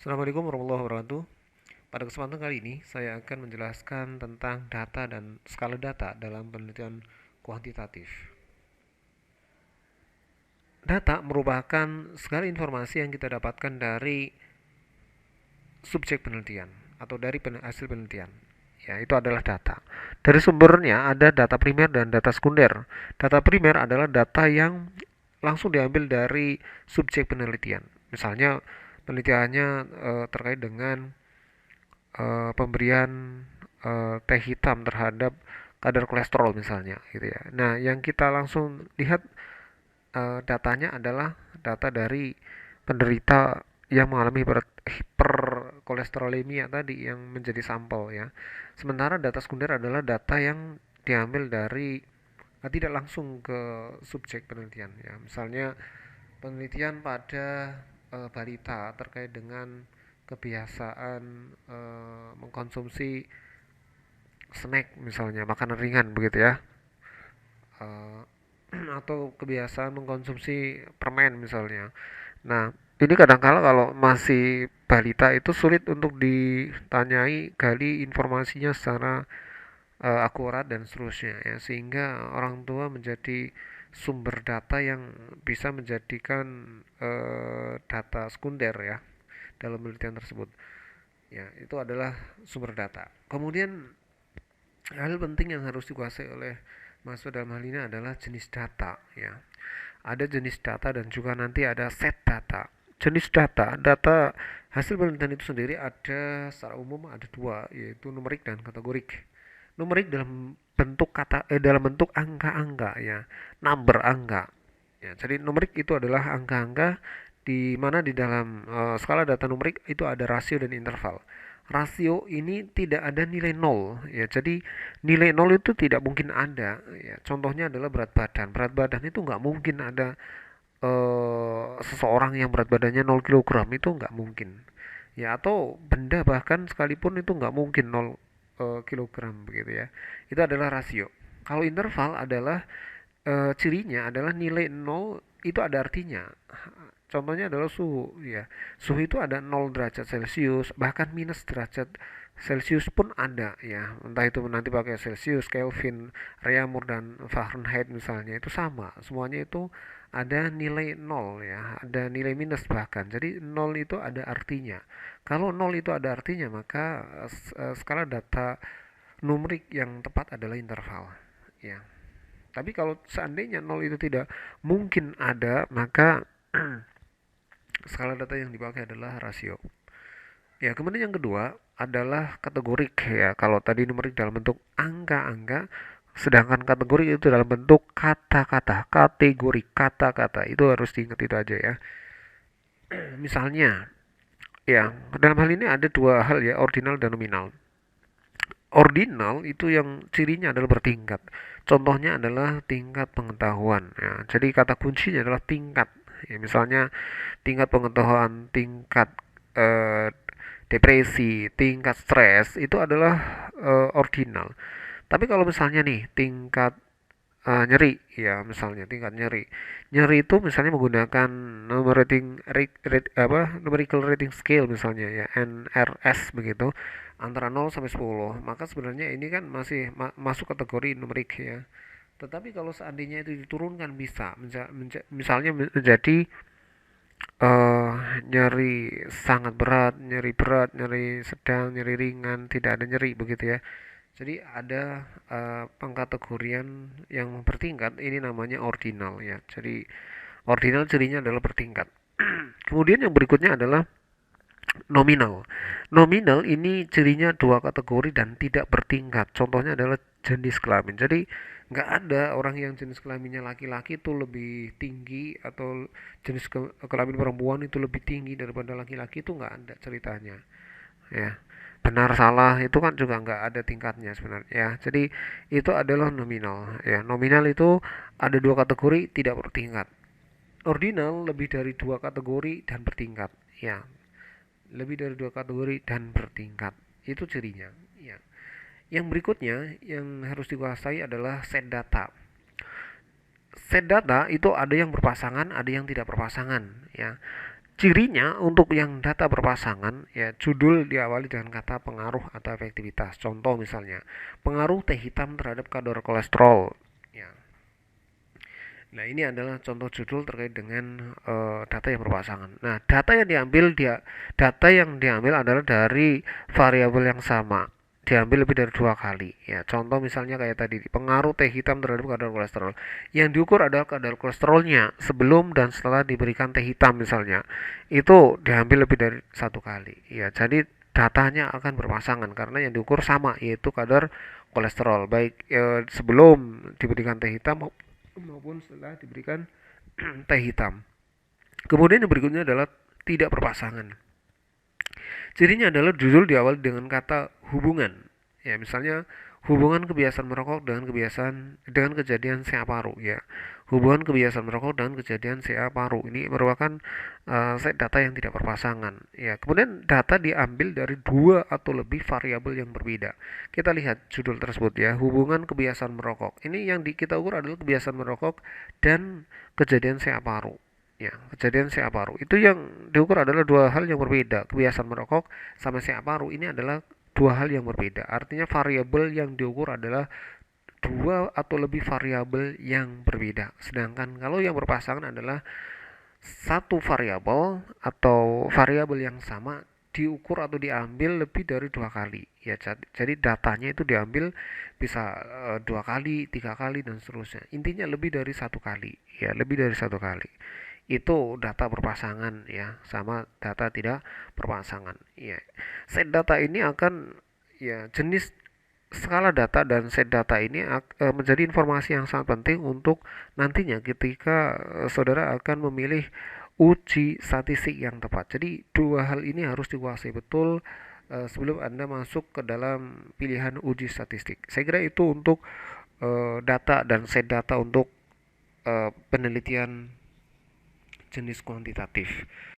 Assalamualaikum warahmatullahi wabarakatuh. Pada kesempatan kali ini, saya akan menjelaskan tentang data dan skala data dalam penelitian kuantitatif. Data merupakan segala informasi yang kita dapatkan dari subjek penelitian atau dari hasil penelitian. Ya, itu adalah data. Dari sumbernya ada data primer dan data sekunder. Data primer adalah data yang langsung diambil dari subjek penelitian. Misalnya penelitiannya terkait dengan pemberian teh hitam terhadap kadar kolesterol misalnya gitu ya. Nah, yang kita langsung lihat datanya adalah data dari penderita yang mengalami hiperkolesterolemia tadi yang menjadi sampel ya. Sementara data sekunder adalah data yang diambil dari tidak langsung ke subjek penelitian ya. Misalnya penelitian pada balita terkait dengan kebiasaan mengkonsumsi snack misalnya makanan ringan begitu ya. Eh, atau kebiasaan mengkonsumsi permen misalnya. Nah, ini kadangkala kalau masih balita itu sulit untuk ditanyai gali informasinya secara akurat dan seterusnya ya, sehingga orang tua menjadi sumber data yang bisa menjadikan data sekunder ya dalam penelitian tersebut. Ya, itu adalah sumber data. Kemudian hal penting yang harus dikuasai oleh mahasiswa dalam hal ini adalah jenis data ya. Ada jenis data dan juga nanti ada set data. Jenis data, data hasil penelitian itu sendiri ada secara umum ada dua, yaitu numerik dan kategorik. Numerik dalam bentuk dalam bentuk angka-angka ya, number angka. Ya, jadi numerik itu adalah angka-angka di mana di dalam skala data numerik itu ada rasio dan interval. Rasio ini tidak ada nilai nol ya. Jadi nilai nol itu tidak mungkin ada ya. Contohnya adalah berat badan. Berat badan itu nggak mungkin ada seseorang yang berat badannya 0 kg itu nggak mungkin. Ya atau benda bahkan sekalipun itu nggak mungkin 0 kilogram begitu ya. Itu adalah rasio. Kalau interval adalah cirinya adalah nilai nol itu ada artinya. Contohnya adalah suhu ya. Suhu itu ada 0 derajat Celcius, bahkan minus derajat Celcius pun ada ya. Entah itu nanti pakai Celcius, Kelvin, Reaumur dan Fahrenheit misalnya itu sama. Semuanya itu ada nilai nol ya, ada nilai minus bahkan. Jadi nol itu ada artinya. Kalau nol itu ada artinya, maka skala data numerik yang tepat adalah interval ya. Tapi kalau seandainya nol itu tidak mungkin ada, maka skala data yang dipakai adalah rasio. Ya, kemudian yang kedua adalah kategorik ya. Kalau tadi numerik dalam bentuk angka-angka, sedangkan kategori itu dalam bentuk kata-kata, kategori kata-kata. Itu harus diingat itu aja ya. Misalnya, ya, dalam hal ini ada dua hal ya, ordinal dan nominal. Ordinal itu yang cirinya adalah bertingkat. Contohnya adalah tingkat pengetahuan. Ya. Jadi kata kuncinya adalah tingkat. Ya, misalnya tingkat pengetahuan, tingkat eh, depresi, tingkat stres itu adalah ordinal. Tapi kalau misalnya nih tingkat nyeri, ya misalnya tingkat nyeri, nyeri itu misalnya menggunakan numerical rating scale misalnya ya NRS begitu antara 0 sampai 10, maka sebenarnya ini kan masih masuk kategori numerik ya. Tetapi kalau seandainya itu diturunkan bisa misalnya menjadi eh nyeri sangat berat, nyeri berat, nyeri sedang, nyeri ringan, tidak ada nyeri begitu ya. Jadi ada pengkategorian yang bertingkat, ini namanya ordinal ya. Jadi ordinal cirinya adalah bertingkat. Kemudian yang berikutnya adalah nominal. Nominal ini cirinya dua kategori dan tidak bertingkat. Contohnya adalah jenis kelamin. Jadi nggak ada orang yang jenis kelaminnya laki-laki itu lebih tinggi atau jenis kelamin perempuan itu lebih tinggi daripada laki-laki, itu nggak ada ceritanya. Ya, benar salah itu kan juga nggak ada tingkatnya sebenarnya. Ya, jadi itu adalah nominal. Ya, nominal itu ada dua kategori tidak bertingkat. Ordinal lebih dari dua kategori dan bertingkat. Ya, lebih dari dua kategori dan bertingkat itu cirinya ya. Yang berikutnya yang harus dikuasai adalah set data. Set data itu ada yang berpasangan, ada yang tidak berpasangan ya. Cirinya untuk yang data berpasangan, ya judul diawali dengan kata pengaruh atau efektivitas. Contoh misalnya, pengaruh teh hitam terhadap kadar kolesterol. Ya. Nah, ini adalah contoh judul terkait dengan data yang berpasangan. Nah, data yang diambil adalah dari variabel yang sama, diambil lebih dari dua kali. Ya, contoh misalnya kayak tadi, pengaruh teh hitam terhadap kadar kolesterol. Yang diukur adalah kadar kolesterolnya sebelum dan setelah diberikan teh hitam misalnya. Itu diambil lebih dari satu kali. Ya, jadi datanya akan berpasangan karena yang diukur sama, yaitu kadar kolesterol baik sebelum diberikan teh hitam maupun setelah diberikan teh hitam. Kemudian yang berikutnya adalah tidak berpasangan. Cirinya adalah judul diawali dengan kata hubungan. Ya, misalnya hubungan kebiasaan merokok dengan kejadian CA paru ya. Hubungan kebiasaan merokok dengan kejadian CA paru ini merupakan set data yang tidak berpasangan. Ya, kemudian data diambil dari dua atau lebih variabel yang berbeda. Kita lihat judul tersebut ya, hubungan kebiasaan merokok. Ini yang kita ukur adalah kebiasaan merokok dan kejadian CA paru. Ya, kejadian CA paru. Itu yang diukur adalah dua hal yang berbeda. Kebiasaan merokok sama CA paru ini adalah dua hal yang berbeda. Artinya variabel yang diukur adalah dua atau lebih variabel yang berbeda. Sedangkan kalau yang berpasangan adalah satu variabel atau variabel yang sama diukur atau diambil lebih dari dua kali ya, jadi datanya itu diambil bisa dua kali, tiga kali dan seterusnya. Intinya lebih dari satu kali ya, lebih dari satu kali. Itu data berpasangan ya, sama data tidak berpasangan ya. Set data ini akan ya, jenis skala data dan set data ini menjadi informasi yang sangat penting untuk nantinya ketika saudara akan memilih uji statistik yang tepat. Jadi dua hal ini harus dikuasai betul sebelum Anda masuk ke dalam pilihan uji statistik. Saya kira itu untuk data dan set data untuk penelitian jenis kuantitatif.